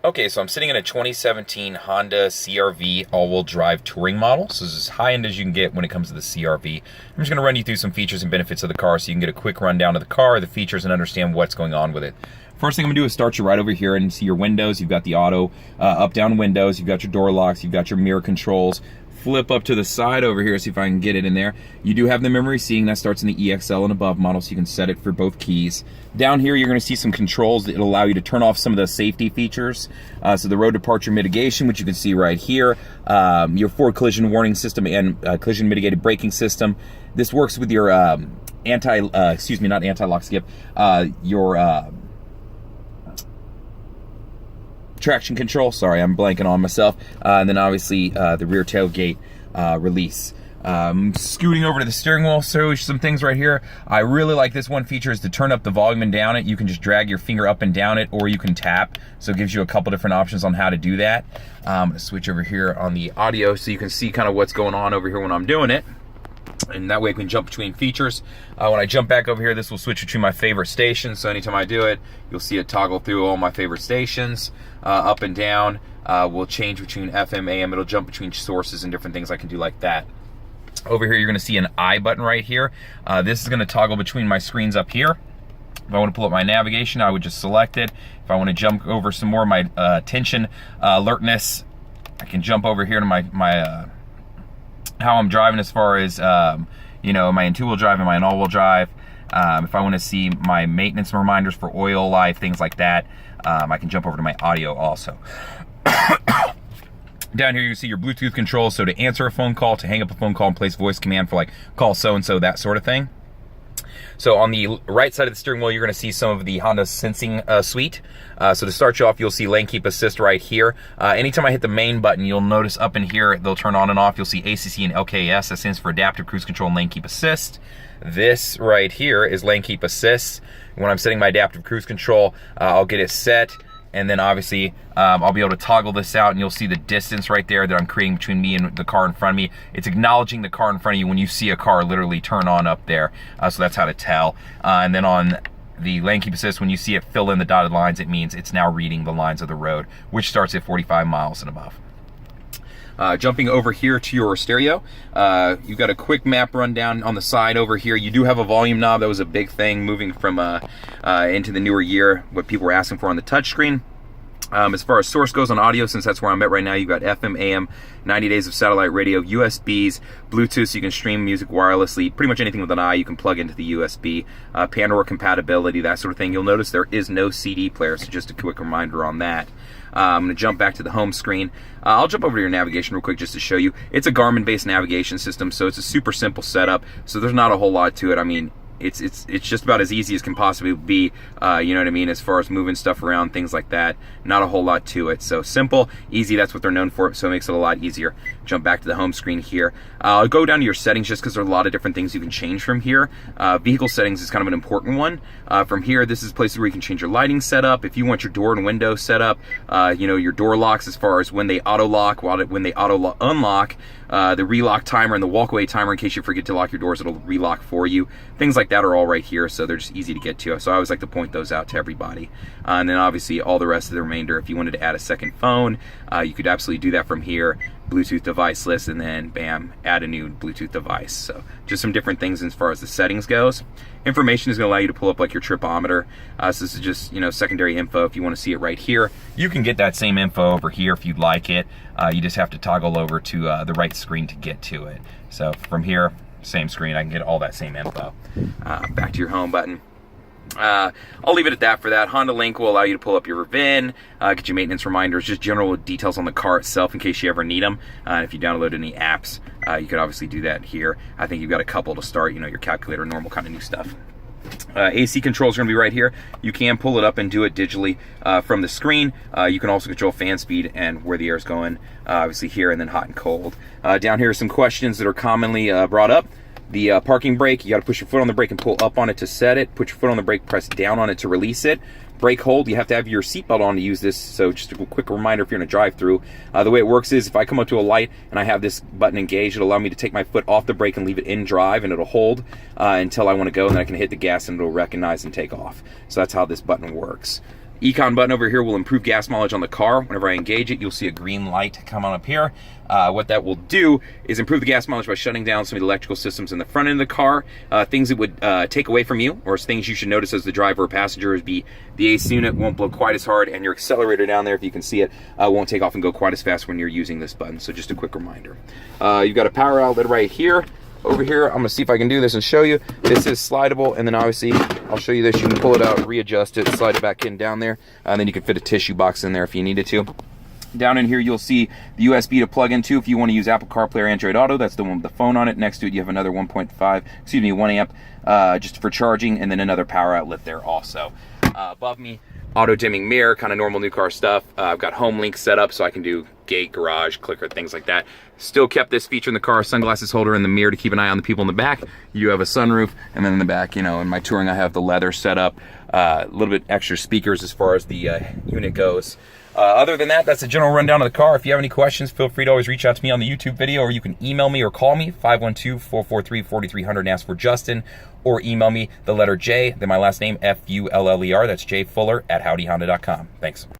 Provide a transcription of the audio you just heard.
Okay, so I'm sitting in a 2017 Honda CR-V all-wheel drive touring model. So this is as high-end as you can get when it comes to the CR-V. I'm just going to run you through some features and benefits of the car so you can get a quick rundown of the car, the features, and understand what's going on with it. First thing I'm going to do is start you right over here and see your windows. You've got the auto up-down windows. You've got your door locks. You've got your mirror controls. Flip up to the side over here, see if I can get it in there. You do have the memory seating that starts in the EXL and above model, so you can set it for both keys. Down here, you're going to see some controls that will allow you to turn off some of the safety features. So the road departure mitigation, which you can see right here, your forward collision warning system and collision mitigated braking system. This works with your not anti-lock skip, your traction control, sorry, I'm blanking on myself, and then obviously the rear tailgate release. Scooting over to the steering wheel, so some things right here. I really like this one feature is to turn up the volume and down it. You can just drag your finger up and down it, or you can tap, so it gives you a couple different options on how to do that. I'm gonna switch over here on the audio so you can see kind of what's going on over here when I'm doing it. And that way I can jump between features. When I jump back over here, this will switch between my favorite stations. So anytime I do it, you'll see it toggle through all my favorite stations. Up and down will change between FM, AM. It'll jump between sources and different things I can do like that. Over here, you're gonna see an I button right here. This is gonna toggle between my screens up here. If I want to pull up my navigation, I would just select it. If I want to jump over some more of my attention, alertness, I can jump over here to my how I'm driving as far as, you know, am I in two-wheel drive, am I in all-wheel drive? If I want to see my maintenance reminders for oil, life, things like that, I can jump over to my audio also. Down here you can see your Bluetooth controls, so to answer a phone call, to hang up a phone call and place voice command for like call so-and-so, that sort of thing. So on the right side of the steering wheel, you're going to see some of the Honda Sensing suite. So to start you off, you'll see Lane Keep Assist right here. Anytime I hit the main button, you'll notice up in here, they'll turn on and off. You'll see ACC and LKS. That stands for Adaptive Cruise Control and Lane Keep Assist. This right here is Lane Keep Assist. When I'm setting my Adaptive Cruise Control, I'll get it set. And then obviously, I'll be able to toggle this out and you'll see the distance right there that I'm creating between me and the car in front of me. It's acknowledging the car in front of you when you see a car literally turn on up there. So that's how to tell. And then on the Lane Keep Assist, when you see it fill in the dotted lines, it means it's now reading the lines of the road, which starts at 45 miles and above. Jumping over here to your stereo, you've got a quick map rundown on the side over here. You do have a volume knob. That was a big thing moving from into the newer year, what people were asking for on the touchscreen. As far as source goes on audio, since that's where I'm at right now, you've got FM, AM, 90 days of satellite radio, USBs, Bluetooth, so you can stream music wirelessly. Pretty much anything with an eye you can plug into the USB. Pandora compatibility, that sort of thing. You'll notice there is no CD player, so just a quick reminder on that. I'm going to jump back to the home screen. I'll jump over to your navigation real quick just to show you. It's a Garmin-based navigation system, so it's a super simple setup. So there's not a whole lot to it. I mean, it's just about as easy as can possibly be, you know what I mean, as far as moving stuff around, things like that. Not a whole lot to it. So simple, easy, that's what they're known for, so it makes it a lot easier. Jump back to the home screen here. I'll go down to your settings just because there are a lot of different things you can change from here. Vehicle settings is kind of an important one. From here, this is places where you can change your lighting setup. If you want your door and window set up, you know, your door locks as far as when they auto lock, when they auto unlock, the relock timer and the walkaway timer in case you forget to lock your doors, it'll relock for you. Things like that are all right here, so they're just easy to get to. So I always like to point those out to everybody. And then obviously all the rest of the remainder, if you wanted to add a second phone, you could absolutely do that from here. Bluetooth device list, and then bam, add a new Bluetooth device. So just some different things as far as the settings goes. Information is going to allow you to pull up like your tripometer. So this is just, you know, secondary info. If you want to see it right here, you can get that same info over here if you'd like it. You just have to toggle over to the right screen to get to it. So from here, same screen, I can get all that same info. Back to your home button. I'll leave it at that for that. Honda Link will allow you to pull up your VIN, get your maintenance reminders, just general details on the car itself in case you ever need them. If you download any apps, you could obviously do that here. I think you've got a couple to start, you know, your calculator, normal kind of new stuff. AC controls are going to be right here. You can pull it up and do it digitally from the screen. You can also control fan speed and where the air is going, obviously here, and then hot and cold. Down here are some questions that are commonly brought up. The parking brake, you got to push your foot on the brake and pull up on it to set it. Put your foot on the brake, press down on it to release it. Brake hold, you have to have your seatbelt on to use this, so just a quick reminder if you're in a drive-through. The way it works is if I come up to a light and I have this button engaged, it'll allow me to take my foot off the brake and leave it in drive, and it'll hold until I want to go, and then I can hit the gas and it'll recognize and take off. So that's how this button works. Econ button over here will improve gas mileage on the car. Whenever I engage it, you'll see a green light come on up here. What that will do is improve the gas mileage by shutting down some of the electrical systems in the front end of the car. Things it would take away from you, or things you should notice as the driver or passenger, is be the AC unit won't blow quite as hard, and your accelerator down there, if you can see it, won't take off and go quite as fast when you're using this button. So just a quick reminder. You've got a power outlet right here. Over here, I'm gonna see if I can do this and show you. This is slidable, and then obviously I'll show you this. You can pull it out, readjust it, slide it back in down there, and then you can fit a tissue box in there if you needed to. Down in here, you'll see the USB to plug into if you want to use Apple CarPlay or Android Auto. That's the one with the phone on it. Next to it, you have another 1 amp just for charging, and then another power outlet there also. Above me, auto dimming mirror, kind of normal new car stuff. I've got home link set up so I can do gate, garage, clicker, things like that. Still kept this feature in the car, sunglasses holder in the mirror to keep an eye on the people in the back. You have a sunroof, and then in the back, you know, in my Touring, I have the leather set up. A little bit extra speakers as far as the unit goes. Other than that, that's a general rundown of the car. If you have any questions, feel free to always reach out to me on the YouTube video, or you can email me or call me, 512-443-4300, and ask for Justin, or email me the letter J, then my last name, Fuller, that's jfuller@howdyhonda.com. Thanks.